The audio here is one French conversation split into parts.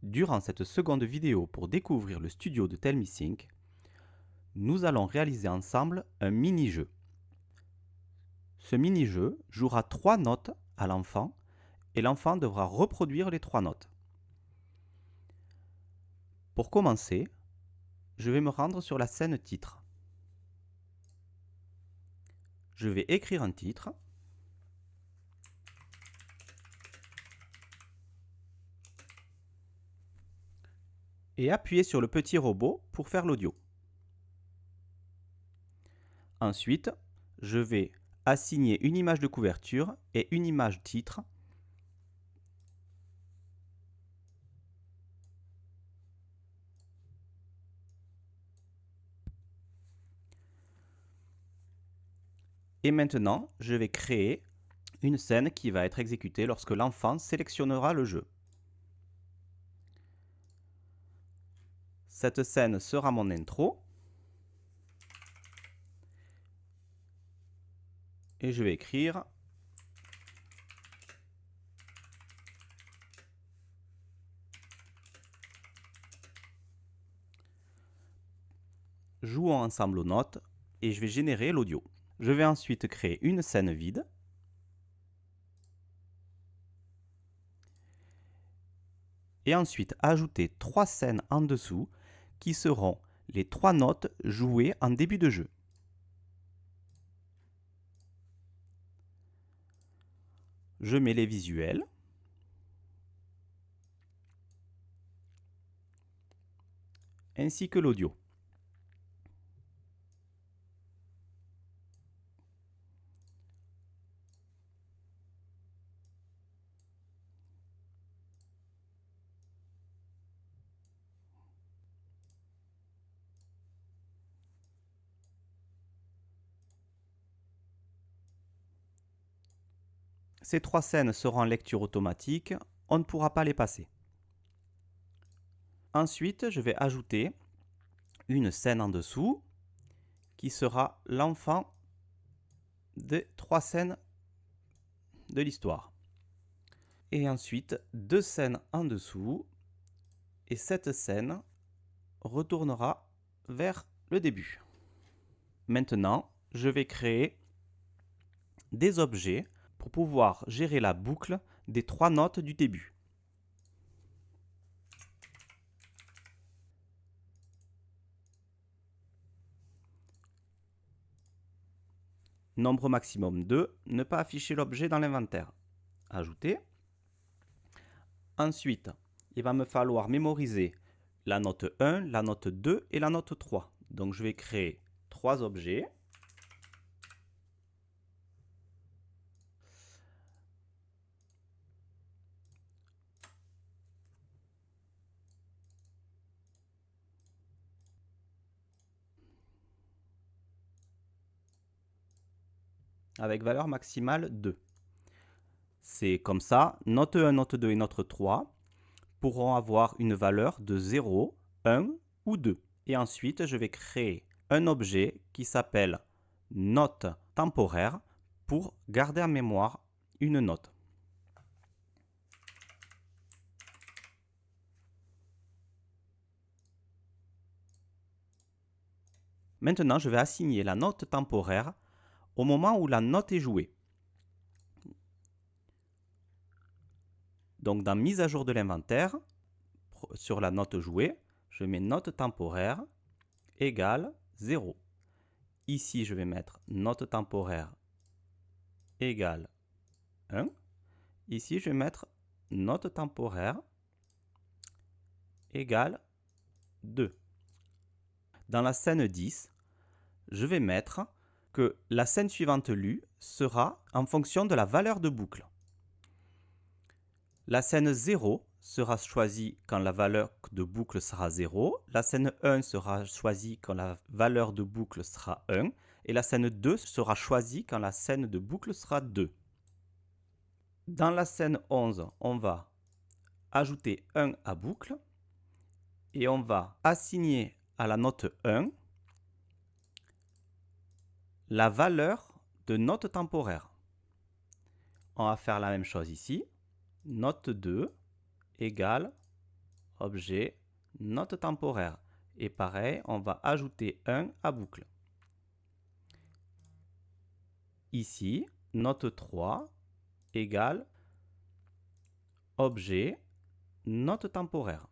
Durant cette seconde vidéo pour découvrir le studio de TellMeSync, nous allons réaliser ensemble un mini-jeu. Ce mini-jeu jouera 3 notes à l'enfant et l'enfant devra reproduire les 3 notes. Pour commencer, je vais me rendre sur la scène titre. Je vais écrire un titre. Et appuyer sur le petit robot pour faire l'audio. Ensuite, je vais assigner une image de couverture et une image titre. Et maintenant, je vais créer une scène qui va être exécutée lorsque l'enfant sélectionnera le jeu. Cette scène sera mon intro. Et je vais écrire jouons ensemble aux notes et je vais générer l'audio. Je vais ensuite créer une scène vide. Et ensuite ajouter 3 scènes en dessous qui seront les 3 notes jouées en début de jeu. Je mets les visuels. Ainsi que l'audio. Ces 3 scènes seront en lecture automatique, on ne pourra pas les passer. Ensuite, je vais ajouter une scène en dessous qui sera l'enfant des 3 scènes de l'histoire. Et ensuite, 2 scènes en dessous et cette scène retournera vers le début. Maintenant, je vais créer des objets pour pouvoir gérer la boucle des 3 notes du début. Nombre maximum 2, ne pas afficher l'objet dans l'inventaire. Ajouter. Ensuite, il va me falloir mémoriser la note 1, la note 2 et la note 3. Donc je vais créer 3 objets. Avec valeur maximale 2. C'est comme ça, note 1, note 2 et note 3 pourront avoir une valeur de 0, 1 ou 2. Et ensuite, je vais créer un objet qui s'appelle note temporaire pour garder en mémoire une note. Maintenant, je vais assigner la note temporaire au moment où la note est jouée. Donc, dans mise à jour de l'inventaire, sur la note jouée, je mets note temporaire égale 0. Ici, je vais mettre note temporaire égale 1. Ici, je vais mettre note temporaire égale 2. Dans la scène 10, je vais mettre que la scène suivante lue sera en fonction de la valeur de boucle. La scène 0 sera choisie quand la valeur de boucle sera 0. La scène 1 sera choisie quand la valeur de boucle sera 1. Et la scène 2 sera choisie quand la scène de boucle sera 2. Dans la scène 11, on va ajouter 1 à boucle. Et on va assigner à la note 1 la valeur de note temporaire. On va faire la même chose ici. Note 2 égale objet, note temporaire. Et pareil, on va ajouter 1 à boucle. Ici, note 3 égale objet, note temporaire.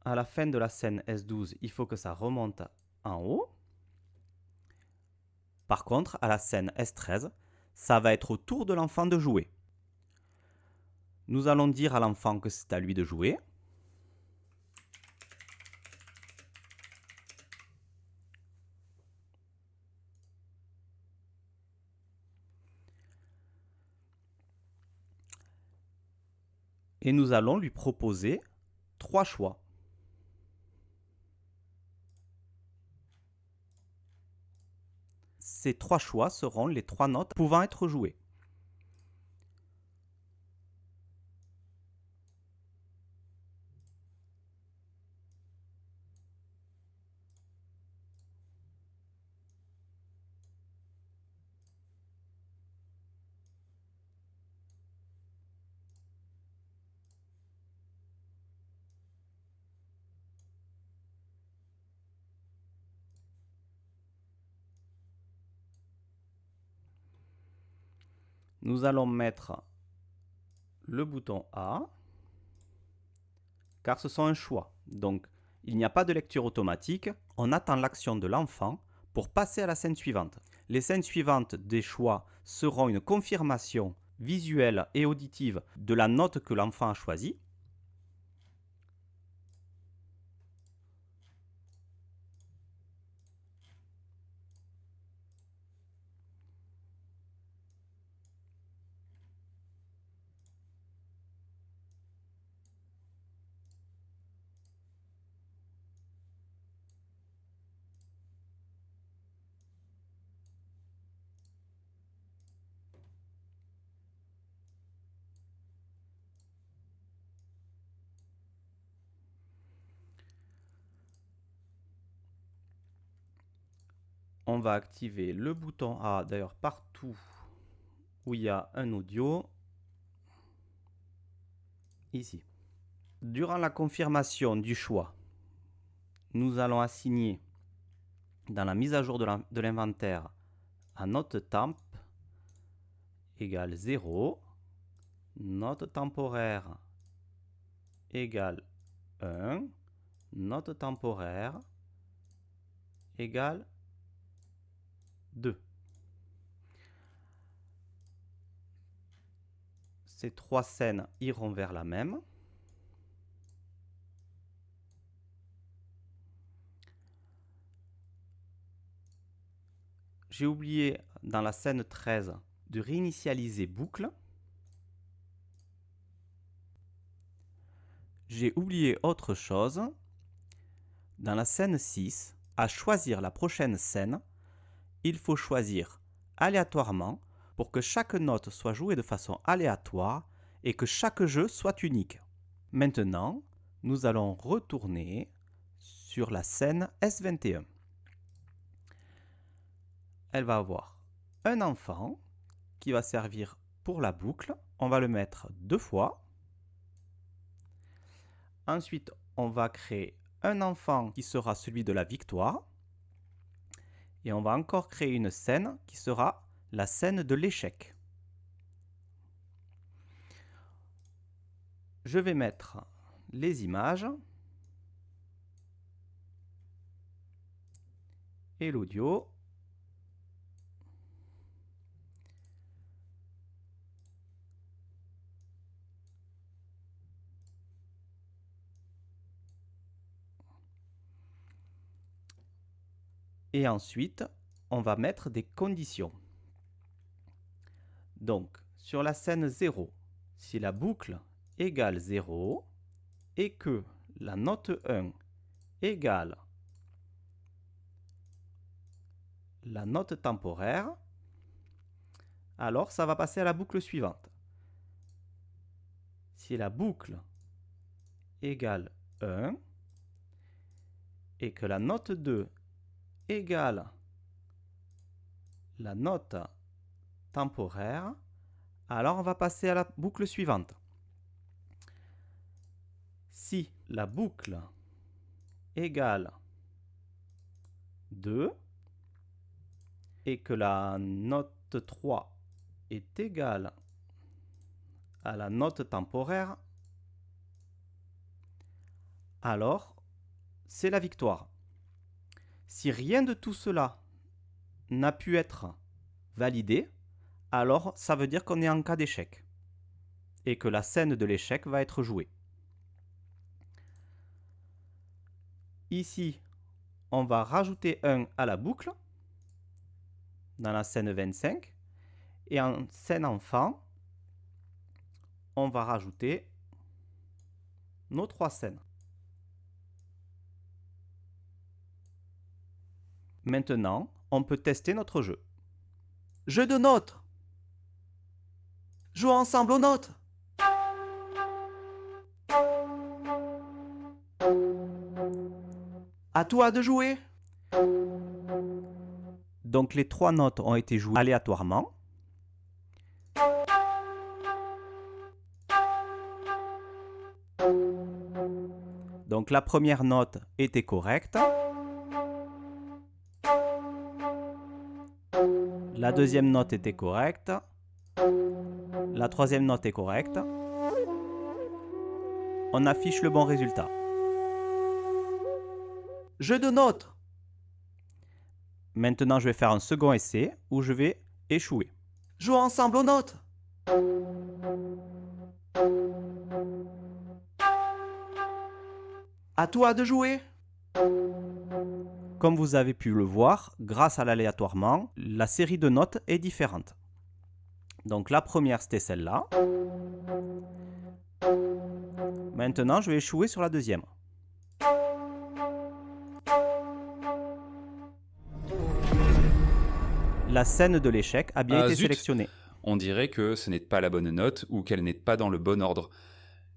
À la fin de la scène S12, il faut que ça remonte en haut. Par contre, à la scène S13, ça va être au tour de l'enfant de jouer. Nous allons dire à l'enfant que c'est à lui de jouer. Et nous allons lui proposer 3 choix. Ces 3 choix seront les 3 notes pouvant être jouées. Nous allons mettre le bouton A, car ce sont un choix. Donc, il n'y a pas de lecture automatique. On attend l'action de l'enfant pour passer à la scène suivante. Les scènes suivantes des choix seront une confirmation visuelle et auditive de la note que l'enfant a choisie. On va activer le bouton A, d'ailleurs partout où il y a un audio, ici. Durant la confirmation du choix, nous allons assigner dans la mise à jour de l'inventaire à note temp égale 0, note temporaire égale 1, note temporaire égale 2. Ces 3 scènes iront vers la même. J'ai oublié dans la scène 13 de réinitialiser boucle. J'ai oublié autre chose. Dans la scène 6, à choisir la prochaine scène, il faut choisir aléatoirement pour que chaque note soit jouée de façon aléatoire et que chaque jeu soit unique. Maintenant, nous allons retourner sur la scène S21. Elle va avoir un enfant qui va servir pour la boucle. On va le mettre 2 fois. Ensuite, on va créer un enfant qui sera celui de la victoire. Et on va encore créer une scène qui sera la scène de l'échec. Je vais mettre les images et l'audio. Et ensuite, on va mettre des conditions. Donc, sur la scène 0, si la boucle égale 0 et que la note 1 égale la note temporaire, alors ça va passer à la boucle suivante. Si la boucle égale 1 et que la note 2 égale la note temporaire, alors on va passer à la boucle suivante. Si la boucle égale 2 et que la note 3 est égale à la note temporaire, alors c'est la victoire. Si rien de tout cela n'a pu être validé, alors ça veut dire qu'on est en cas d'échec et que la scène de l'échec va être jouée. Ici, on va rajouter 1 à la boucle dans la scène 25 et en scène enfant, on va rajouter nos 3 scènes. Maintenant, on peut tester notre jeu. Jeu de notes. Jouons ensemble aux notes. À toi de jouer. Donc les 3 notes ont été jouées aléatoirement. Donc la première note était correcte. La deuxième note était correcte. La troisième note est correcte. On affiche le bon résultat. Jeu de notes. Maintenant, je vais faire un second essai où je vais échouer. Jouons ensemble aux notes. À toi de jouer. Comme vous avez pu le voir, grâce à l'aléatoirement, la série de notes est différente. Donc la première, c'était celle-là. Maintenant, je vais échouer sur la deuxième. La scène de l'échec a bien été sélectionnée. On dirait que ce n'est pas la bonne note ou qu'elle n'est pas dans le bon ordre.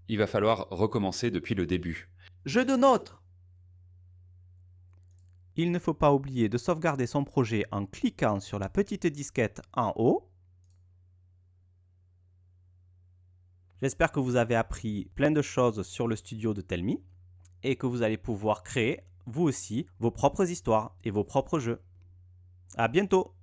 Il va falloir recommencer depuis le début. Jeu de notes. Il ne faut pas oublier de sauvegarder son projet en cliquant sur la petite disquette en haut. J'espère que vous avez appris plein de choses sur le studio de Tellme et que vous allez pouvoir créer, vous aussi, vos propres histoires et vos propres jeux. À bientôt!